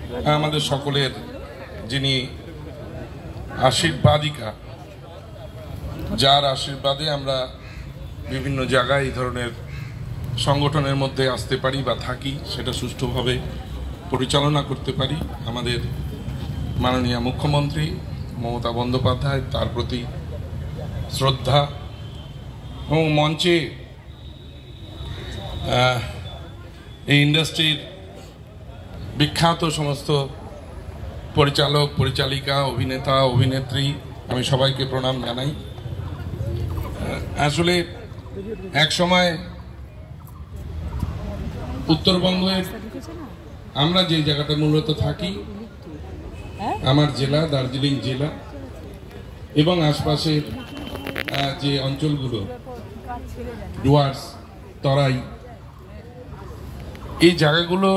আমাদের সকলের যিনি আশীর্বাদিকা, যার আশীর্বাদে আমরা বিভিন্ন জায়গায় এই ধরনের সংগঠনের মধ্যে আসতে পারি বা থাকি, সেটা সুষ্ঠুভাবে পরিচালনা করতে পারি। আমাদের মাননীয় মুখ্যমন্ত্রী মমতা বন্দ্যোপাধ্যায়, তার প্রতি শ্রদ্ধা, এবং মঞ্চে এই ইন্ডাস্ট্রির বিখ্যাত সমস্ত পরিচালক, পরিচালিকা, অভিনেতা, অভিনেত্রী, আমি সবাইকে প্রণাম জানাই। আসলে এক সময় উত্তরবঙ্গের আমরা যে জায়গাটা মূলত থাকি, আমার জেলা দার্জিলিং জেলা এবং আশপাশের যে অঞ্চলগুলো, ডুয়ার্স, তরাই, এই জায়গাগুলো